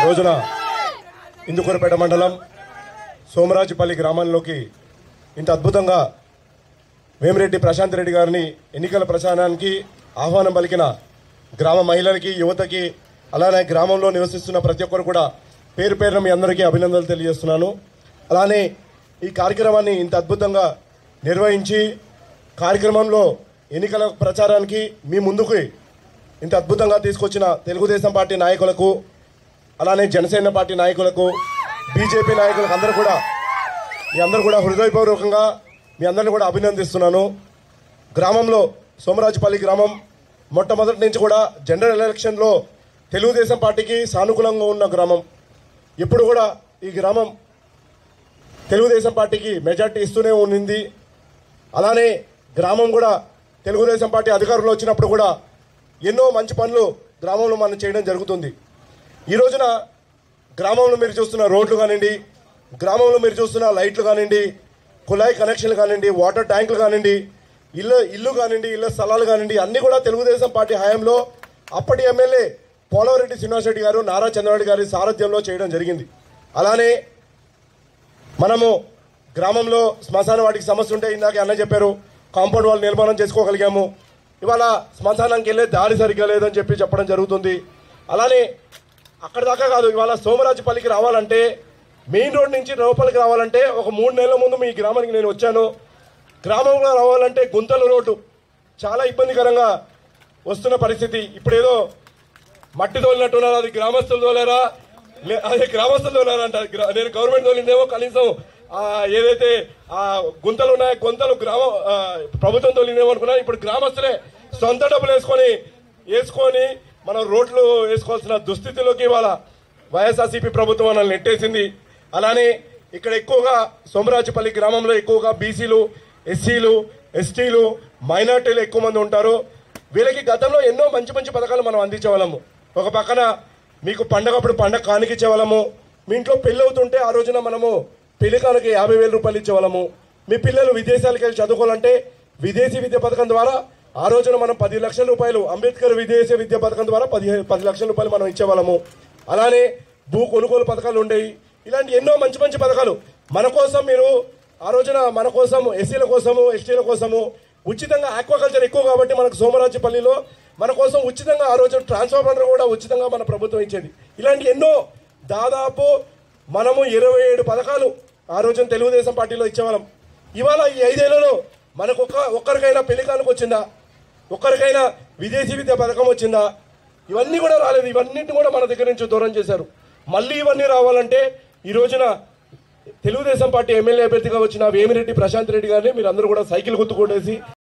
రోజున ఇందుకూరుపేట మండలం సోమరాజుపల్లి గ్రామంలోకి ఇంత అద్భుతంగా వేమిరెడ్డి ప్రశాంత్ రెడ్డి గారిని ఎన్నికల ప్రచారానికి ఆహ్వానం పలికిన గ్రామ మహిళలకి, యువతకి, అలానే గ్రామంలో నివసిస్తున్న ప్రతి ఒక్కరు కూడా పేరు పేరున మీ అందరికీ అభినందనలు తెలియజేస్తున్నాను. అలానే ఈ కార్యక్రమాన్ని ఇంత అద్భుతంగా నిర్వహించి కార్యక్రమంలో ఎన్నికల ప్రచారానికి మీ ముందుకు ఇంత అద్భుతంగా తీసుకొచ్చిన తెలుగుదేశం పార్టీ నాయకులకు, అలానే జనసేన పార్టీ నాయకులకు, బీజేపీ నాయకులకు అందరూ కూడా హృదయపూర్వకంగా మీ అందరిని కూడా అభినందిస్తున్నాను. గ్రామంలో సోమరాజుపల్లి గ్రామం మొట్టమొదటి నుంచి కూడా జనరల్ ఎలక్షన్లో తెలుగుదేశం పార్టీకి సానుకూలంగా ఉన్న గ్రామం. ఇప్పుడు కూడా ఈ గ్రామం తెలుగుదేశం పార్టీకి మెజార్టీ ఇస్తూనే ఉండింది. అలానే గ్రామం కూడా తెలుగుదేశం పార్టీ అధికారంలో వచ్చినప్పుడు కూడా ఎన్నో మంచి పనులు గ్రామంలో మనం చేయడం జరుగుతుంది. ఈ రోజున గ్రామంలో మీరు చూస్తున్న రోడ్లు కానివ్వండి, గ్రామంలో మీరు చూస్తున్న లైట్లు కానివ్వండి, కుళాయి కనెక్షన్లు కానివ్వండి, వాటర్ ట్యాంకులు కానివ్వండి, ఇల్లు కానివ్వండి, ఇళ్ళ స్థలాలు కానివ్వండి, అన్నీ కూడా తెలుగుదేశం పార్టీ హయాంలో అప్పటి ఎమ్మెల్యే పోలవరెడ్డి శ్రీనివాసరెడ్డి గారు, నారా చంద్రబాబు గారి సారథ్యంలో చేయడం జరిగింది. అలానే మనము గ్రామంలో శ్మశాన వాటికి సమస్య ఉంటే ఇందాక అన్న చెప్పారు, కాంపౌండ్ వాళ్ళు నిర్మాణం చేసుకోగలిగాము. ఇవాళ శ్మశానానికి వెళ్ళే దారి సరిగ్గా లేదని చెప్పడం జరుగుతుంది. అలానే అక్కడ దాకా కాదు, ఇవాళ సోమరాజుపల్లికి రావాలంటే మెయిన్ రోడ్ నుంచి లోపలికి రావాలంటే ఒక 3 నెలల ముందు మీ గ్రామానికి నేను వచ్చాను. గ్రామంలో రావాలంటే గుంతల రోడ్డు చాలా ఇబ్బందికరంగా వస్తున్న పరిస్థితి. ఇప్పుడు ఏదో మట్టి తోలినట్టున్నారు, అది గ్రామస్తులు తోలారా, అదే గ్రామస్తులు తోలారంట. నేను గవర్నమెంట్ తోలిందేమో, కనీసం ఏదైతే గుంతలు ఉన్నాయో గుంతలు ప్రభుత్వం తోలిందేమో అనుకున్నా. ఇప్పుడు గ్రామస్తులే సొంత డబ్బులు వేసుకొని మనం రోడ్లు వేసుకోవాల్సిన దుస్థితిలోకి ఇవాళ వైఎస్ఆర్సీపీ ప్రభుత్వం మనల్ని నెట్టేసింది. అలానే ఇక్కడ ఎక్కువగా సోమరాజుపల్లి గ్రామంలో ఎక్కువగా బీసీలు, ఎస్సీలు, ఎస్టీలు, మైనార్టీలు ఎక్కువ మంది ఉంటారు. వీళ్ళకి గతంలో ఎన్నో మంచి మంచి పథకాలు మనం అందించేవాళ్ళము. ఒక పక్కన మీకు పండగప్పుడు పండగ కానికిచ్చేవాళ్ళము. మీ ఇంట్లో పెళ్ళి అవుతుంటే ఆ రోజున మనము పెళ్లి కానుక 50,000 రూపాయలు ఇచ్చేవాళ్ళము. మీ పిల్లలు విదేశాలకు వెళ్ళి చదువుకోవాలంటే విదేశీ విద్య పథకం ద్వారా ఆ రోజున మనం 10 లక్షల రూపాయలు, అంబేద్కర్ విదేశీ విద్య పథకం ద్వారా 10 లక్షల రూపాయలు మనం ఇచ్చేవాళ్ళము. అలానే భూ కొనుగోలు పథకాలు ఉండేవి. ఇలాంటి ఎన్నో మంచి మంచి పథకాలు మన కోసం మీరు ఆ రోజున మన కోసం, ఎస్సీల కోసము, ఎస్టీల కోసము ఉచితంగా ఆక్వాకల్చర్ ఎక్కువ కాబట్టి మనకు సోమరాజుపల్లిలో మన కోసం ఉచితంగా ఆ రోజు ట్రాన్స్ఫార్మర్ కూడా ఉచితంగా మన ప్రభుత్వం ఇచ్చేది. ఇలాంటి ఎన్నో దాదాపు మనము 27 పథకాలు ఆ రోజున తెలుగుదేశం పార్టీలో ఇచ్చేవాళ్ళం. ఇవాళ ఈ 5 ఏళ్లలో మనకు ఒక్కరికైనా పెళ్లి కానుక వచ్చిందా, ఒక్కరికైనా విదేశీ విద్య పథకం వచ్చిందా? ఇవన్నీ కూడా రాలేదు. ఇవన్నింటినీ కూడా మన దగ్గర నుంచి దూరం చేశారు. మళ్ళీ ఇవన్నీ రావాలంటే ఈ రోజున తెలుగుదేశం పార్టీ ఎమ్మెల్యే అభ్యర్థిగా వచ్చిన వేమిరెడ్డి ప్రశాంత్ రెడ్డి గారిని మీరు అందరూ కూడా సైకిల్ గుర్తు కొట్టేసి